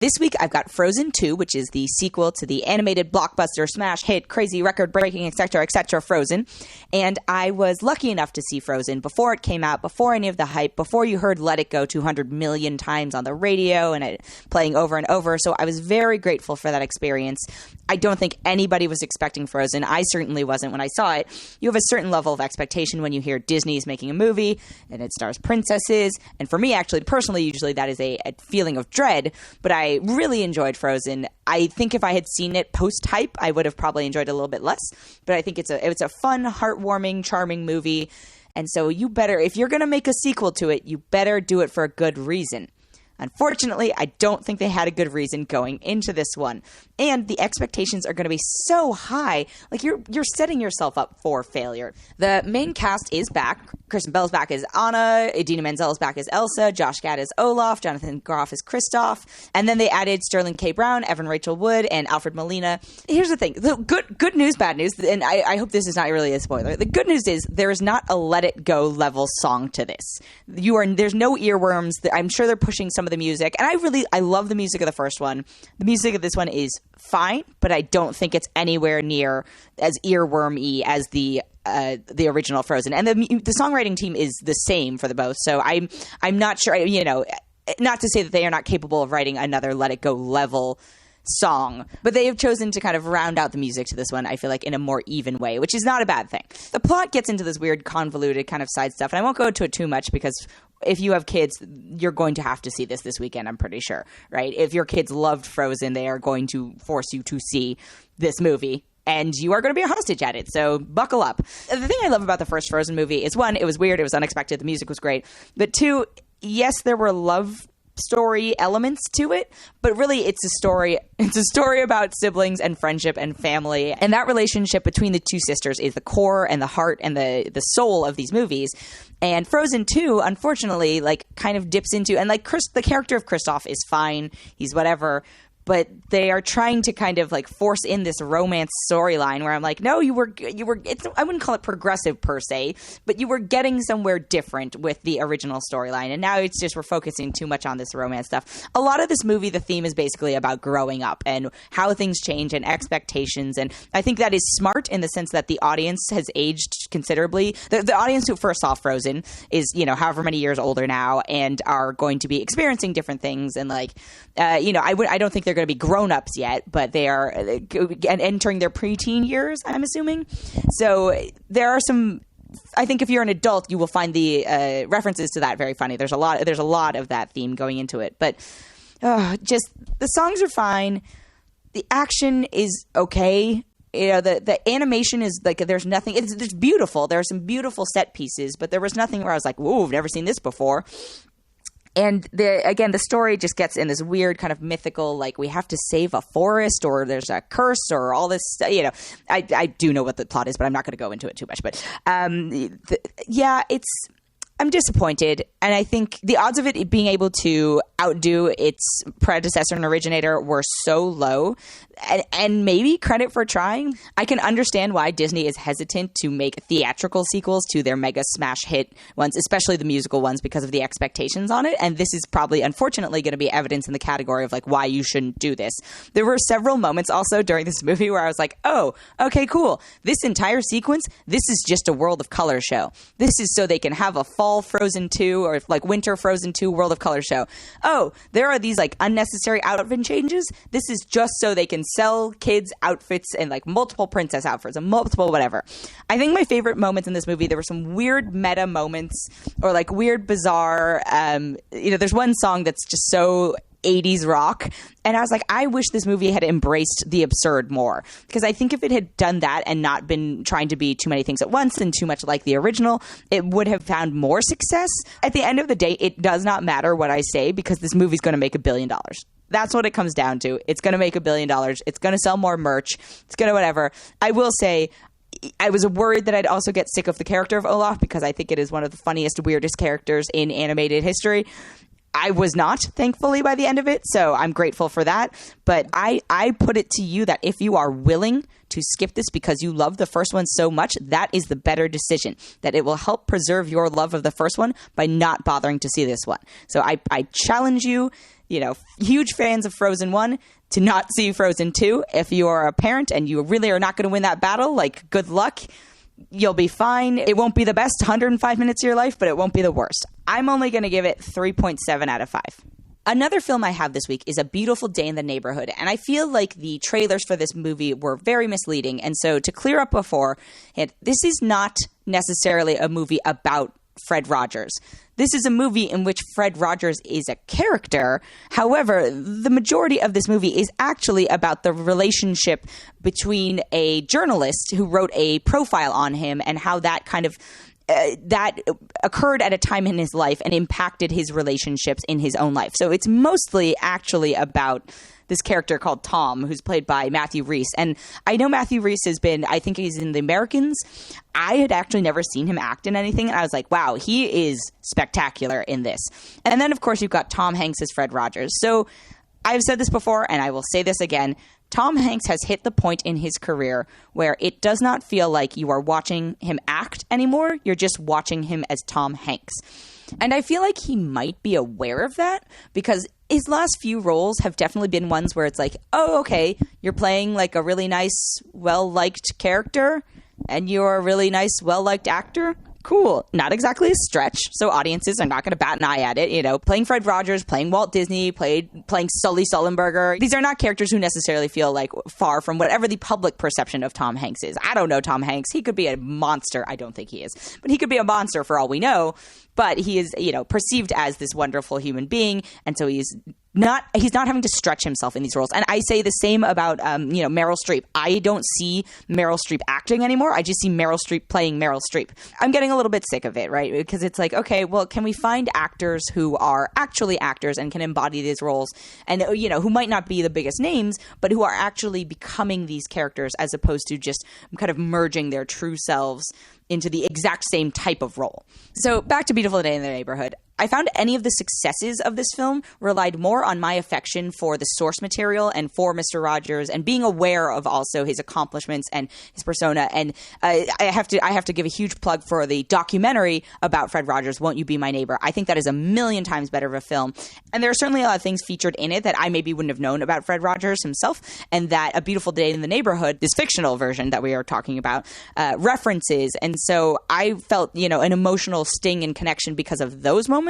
This week, I've got Frozen 2, which is the sequel to the animated blockbuster smash hit, crazy record-breaking, etc., Frozen. And I was lucky enough to see Frozen before it came out, before any of the hype, before you heard Let It Go 200 million times on the radio and it playing over and over. So I was very grateful for that experience. I don't think anybody was expecting Frozen. I certainly wasn't when I saw it. You have a certain level of expectation when you hear Disney's making a movie and it stars princesses. And for me, actually, personally, usually that is a feeling of dread. But I really enjoyed Frozen. I think if I had seen it post-hype, I would have probably enjoyed it a little bit less. But I think it's a fun, heartwarming, charming movie. And so you better, if you're going to make a sequel to it, you better do it for a good reason. Unfortunately, I don't think they had a good reason going into this one. And the expectations are going to be so high. Like, you're setting yourself up for failure. The main cast is back. Kristen Bell's back as Anna. Idina Menzel is back as Elsa. Josh Gad as Olaf. Jonathan Groff as Kristoff. And then they added Sterling K. Brown, Evan Rachel Wood, and Alfred Molina. Here's the thing. The good news, bad news, and I hope this is not really a spoiler. The good news is there is not a Let It Go level song to this. There's no earworms. I'm sure they're pushing some of the music, and I love the music of the first one. The music of this one is fine, but I don't think it's anywhere near as earwormy as the original Frozen. And the songwriting team is the same for the both, so I'm not sure. Not to say that they are not capable of writing another Let It Go level song, but they have chosen to kind of round out the music to this one, I feel like, in a more even way, which is not a bad thing. The plot gets into this weird, convoluted kind of side stuff, and I won't go into it too much because if you have kids, you're going to have to see this weekend, I'm pretty sure, right? If your kids loved Frozen, they are going to force you to see this movie, and you are going to be a hostage at it, so buckle up. The thing I love about the first Frozen movie is, one, it was weird, it was unexpected, the music was great, but two, yes, there were love story elements to it, but really it's a story about siblings and friendship and family, and that relationship between the two sisters is the core and the heart and the soul of these movies. And Frozen 2, unfortunately, like, kind of dips into, and like the character of Kristoff is fine, he's whatever, but they are trying to kind of like force in this romance storyline where I'm like, no, I wouldn't call it progressive per se, but you were getting somewhere different with the original storyline. And now it's just, we're focusing too much on this romance stuff. A lot of this movie, the theme is basically about growing up and how things change and expectations. And I think that is smart in the sense that the audience has aged considerably. The audience who first saw Frozen is, however many years older now and are going to be experiencing different things. And like, I don't think they're going to be grown-ups yet, but they are entering their preteen years, I'm assuming. So there are some, I think if you're an adult, you will find the references to that very funny. There's a lot of that theme going into it, but just the songs are fine. The action is okay. The animation is like, there's nothing, it's beautiful. There are some beautiful set pieces, but there was nothing where I was like, whoa, I've never seen this before. And the story just gets in this weird kind of mythical, like, we have to save a forest, or there's a curse, or all this, I do know what the plot is, but I'm not going to go into it too much. But I'm disappointed, and I think the odds of it being able to outdo its predecessor and originator were so low, and maybe credit for trying. I can understand why Disney is hesitant to make theatrical sequels to their mega smash hit ones, especially the musical ones, because of the expectations on it, and this is probably, unfortunately, going to be evidence in the category of, like, why you shouldn't do this. There were several moments also during this movie where I was like, oh, okay, cool. This entire sequence, this is just a World of Color show. This is so they can have a fall Frozen 2 or like winter Frozen 2 World of Color show. Oh, there are these like unnecessary outfit changes. This is just so they can sell kids outfits and like multiple princess outfits and multiple whatever. I think my favorite moments in this movie, there were some weird meta moments or like weird bizarre, there's one song that's just so 80s rock, and I was like, I wish this movie had embraced the absurd more, because I think if it had done that and not been trying to be too many things at once and too much like the original, it would have found more success. At the end of the day, it does not matter what I say, because this movie's going to make $1 billion. That's what it comes down to. It's going to make $1 billion. It's going to sell more merch. It's going to whatever. I will say, I was worried that I'd also get sick of the character of Olaf, because I think it is one of the funniest, weirdest characters in animated history. I was not, thankfully, by the end of it, so I'm grateful for that. But I put it to you that if you are willing to skip this because you love the first one so much, that is the better decision. That it will help preserve your love of the first one by not bothering to see this one. So I challenge you, huge fans of Frozen 1 to not see Frozen 2. If you are a parent and you really are not going to win that battle, like, good luck. You'll be fine. It won't be the best 105 minutes of your life, but it won't be the worst. I'm only going to give it 3.7 out of 5. Another film I have this week is A Beautiful Day in the Neighborhood, and I feel like the trailers for this movie were very misleading. And so to clear up beforehand, this is not necessarily a movie about Fred Rogers. This is a movie in which Fred Rogers is a character. However, the majority of this movie is actually about the relationship between a journalist who wrote a profile on him and how that kind of that occurred at a time in his life and impacted his relationships in his own life. So it's mostly actually about this character called Tom, who's played by Matthew Rhys. And I know Matthew Rhys I think he's in The Americans. I had actually never seen him act in anything. And I was like, wow, he is spectacular in this. And then, of course, you've got Tom Hanks as Fred Rogers. So I've said this before, and I will say this again. Tom Hanks has hit the point in his career where it does not feel like you are watching him act anymore. You're just watching him as Tom Hanks. And I feel like he might be aware of that because his last few roles have definitely been ones where it's like, oh, okay, you're playing like a really nice, well-liked character and you're a really nice, well-liked actor. Cool. Not exactly a stretch, so audiences are not going to bat an eye at it. Playing Fred Rogers, playing Walt Disney, playing Sully Sullenberger. These are not characters who necessarily feel like far from whatever the public perception of Tom Hanks is. I don't know Tom Hanks. He could be a monster. I don't think he is. But he could be a monster for all we know. But he is, perceived as this wonderful human being. And so he's not having to stretch himself in these roles. And I say the same about, Meryl Streep. I don't see Meryl Streep acting anymore. I just see Meryl Streep playing Meryl Streep. I'm getting a little bit sick of it, right? Because it's like, okay, well, can we find actors who are actually actors and can embody these roles and, who might not be the biggest names, but who are actually becoming these characters as opposed to just kind of merging their true selves into the exact same type of role. So back to Beautiful Day in the Neighborhood. I found any of the successes of this film relied more on my affection for the source material and for Mr. Rogers and being aware of also his accomplishments and his persona. And I have to give a huge plug for the documentary about Fred Rogers, Won't You Be My Neighbor? I think that is a million times better of a film. And there are certainly a lot of things featured in it that I maybe wouldn't have known about Fred Rogers himself, and that A Beautiful Day in the Neighborhood, this fictional version that we are talking about, references. And so I felt, an emotional sting and connection because of those moments.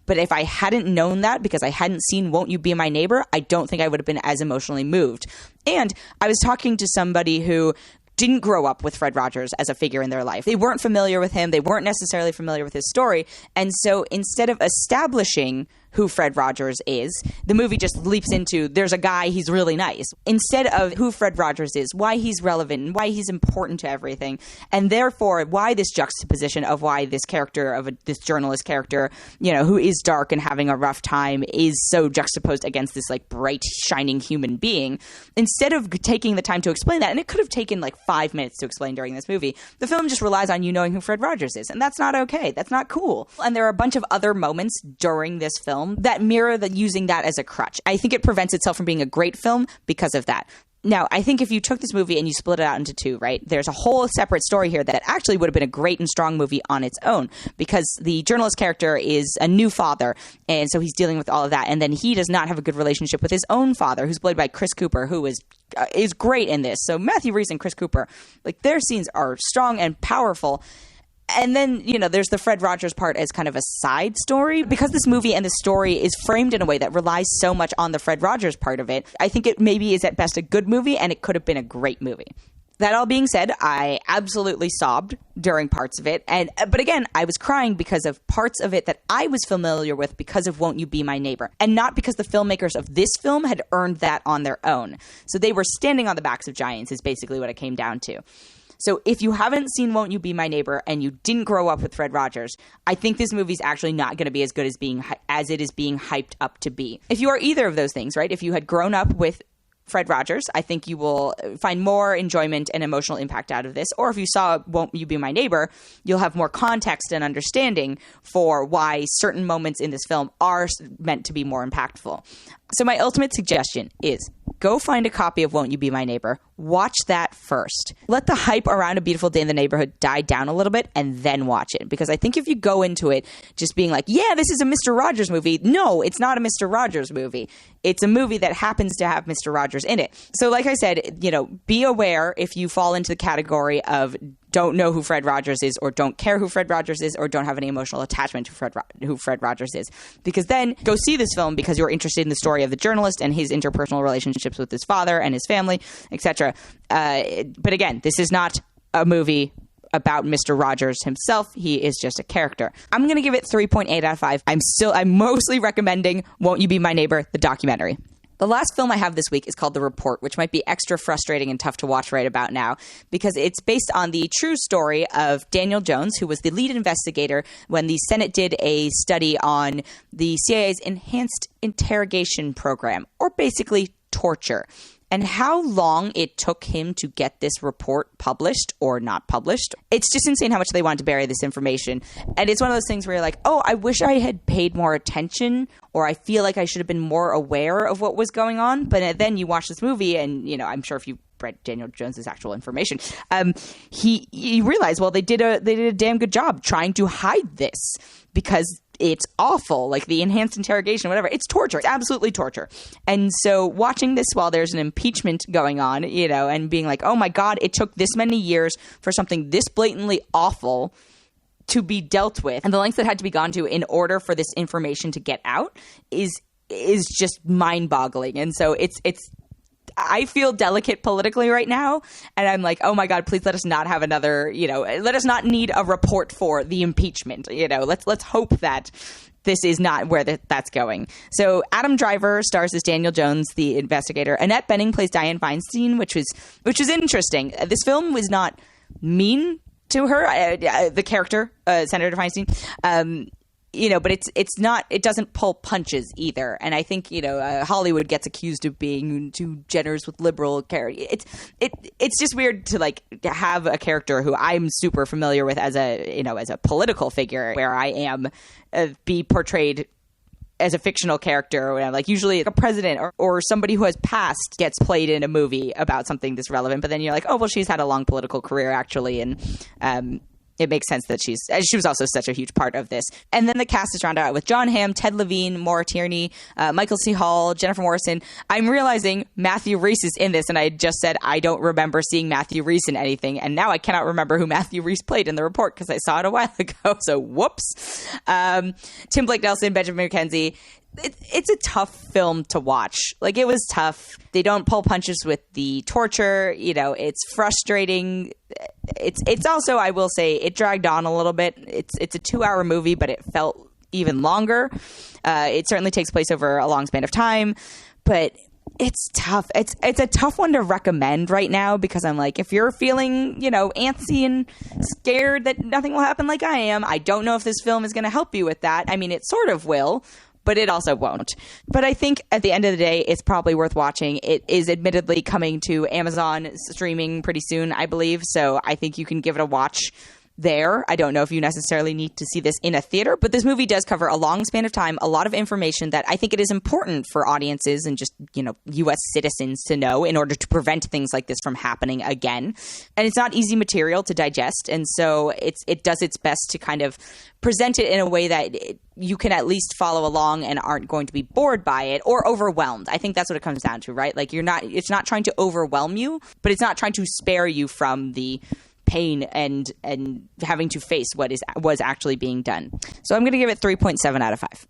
But if I hadn't known that, because I hadn't seen Won't You Be My Neighbor, I don't think I would have been as emotionally moved. And I was talking to somebody who didn't grow up with Fred Rogers as a figure in their life. They weren't familiar with him. They weren't necessarily familiar with his story. And so instead of establishing who Fred Rogers is, the movie just leaps into, there's a guy, he's really nice. Instead of who Fred Rogers is, why he's relevant, and why he's important to everything, and therefore why this juxtaposition of why this character, this journalist character, who is dark and having a rough time, is so juxtaposed against this like bright, shining human being. Instead of taking the time to explain that, and it could have taken like 5 minutes to explain during this movie, the film just relies on you knowing who Fred Rogers is, and that's not okay. That's not cool. And there are a bunch of other moments during this film that mirror using that as a crutch. I think it prevents itself from being a great film because of that. Now, I think if you took this movie and you split it out into two, right, there's a whole separate story here that actually would have been a great and strong movie on its own, because the journalist character is a new father, and so he's dealing with all of that, and then he does not have a good relationship with his own father, who's played by Chris Cooper, who is great in this. So Matthew Rhys and Chris Cooper, like, their scenes are strong and powerful. And then, there's the Fred Rogers part as kind of a side story. Because this movie and the story is framed in a way that relies so much on the Fred Rogers part of it, I think it maybe is at best a good movie, and it could have been a great movie. That all being said, I absolutely sobbed during parts of it. But again, I was crying because of parts of it that I was familiar with because of Won't You Be My Neighbor, and not because the filmmakers of this film had earned that on their own. So they were standing on the backs of giants is basically what it came down to. So if you haven't seen Won't You Be My Neighbor and you didn't grow up with Fred Rogers, I think this movie's actually not going to be as good as it is being hyped up to be. If you are either of those things, right? If you had grown up with Fred Rogers, I think you will find more enjoyment and emotional impact out of this. Or if you saw Won't You Be My Neighbor, you'll have more context and understanding for why certain moments in this film are meant to be more impactful. So my ultimate suggestion is go find a copy of Won't You Be My Neighbor. Watch that first. Let the hype around A Beautiful Day in the Neighborhood die down a little bit and then watch it. Because I think if you go into it just being like, yeah, this is a Mr. Rogers movie. No, it's not a Mr. Rogers movie. It's a movie that happens to have Mr. Rogers in it. So like I said, be aware if you fall into the category of don't know who Fred Rogers is, or don't care who Fred Rogers is, or don't have any emotional attachment to who Fred Rogers is. Because then go see this film because you're interested in the story of the journalist and his interpersonal relationships with his father and his family, etc. But again, this is not a movie about Mr. Rogers himself. He is just a character. I'm going to give it 3.8 out of 5. I'm mostly recommending Won't You Be My Neighbor, the documentary. The last film I have this week is called The Report, which might be extra frustrating and tough to watch right about now because it's based on the true story of Daniel Jones, who was the lead investigator when the Senate did a study on the CIA's enhanced interrogation program, or basically torture, and how long it took him to get this report published or not published. It's just insane how much they wanted to bury this information. And it's one of those things where you're like, oh, I wish I had paid more attention, or I feel like I should have been more aware of what was going on. But then you watch this movie and, I'm sure if you read Daniel Jones's actual information, he realized, well, they did a damn good job trying to hide this because it's awful, like the enhanced interrogation, whatever. It's torture. It's absolutely torture. And so watching this while there's an impeachment going on, and being like, oh my God, it took this many years for something this blatantly awful to be dealt with, and the lengths that had to be gone to in order for this information to get out is just mind-boggling. And so it's I feel delicate politically right now, and I'm like, oh my God, please let us not have another, let us not need a report for the impeachment. Let's hope that this is not where that's going. So Adam Driver stars as Daniel Jones, the investigator. Annette Bening plays Dianne Feinstein, which was interesting. This film was not mean to her, the character, Senator Feinstein. But it's not, it doesn't pull punches either. And I think, Hollywood gets accused of being too generous with liberal characters. It's just weird to have a character who I'm super familiar with as a political figure, where I am be portrayed as a fictional character, or usually a president or somebody who has passed gets played in a movie about something that's relevant. But then you're like, oh, well, she's had a long political career actually. And, it makes sense that she was also such a huge part of this. And then the cast is rounded out with Jon Hamm, Ted Levine, Maura Tierney, Michael C. Hall, Jennifer Morrison. I'm realizing Matthew Rhys is in this, and I just said I don't remember seeing Matthew Rhys in anything, and now I cannot remember who Matthew Rhys played in The Report because I saw it a while ago, so whoops. Tim Blake Nelson, Benjamin McKenzie. It's a tough film to watch. It was tough. They don't pull punches with the torture. It's frustrating. It's also, I will say, it dragged on a little bit. It's a 2-hour movie, but it felt even longer. It certainly takes place over a long span of time, but it's tough. It's a tough one to recommend right now because I'm like, if you're feeling, antsy and scared that nothing will happen like I am, I don't know if this film is going to help you with that. I mean, it sort of will, but it also won't. But I think at the end of the day, it's probably worth watching. It is admittedly coming to Amazon streaming pretty soon, I believe. So I think you can give it a watch there. I don't know if you necessarily need to see this in a theater, but this movie does cover a long span of time, a lot of information that I think it is important for audiences and just, U.S. citizens to know in order to prevent things like this from happening again. And it's not easy material to digest. And so it does its best to kind of present it in a way that you can at least follow along and aren't going to be bored by it or overwhelmed. I think that's what it comes down to, right? It's not trying to overwhelm you, but it's not trying to spare you from the pain and having to face what was actually being done. So I'm going to give it 3.7 out of 5.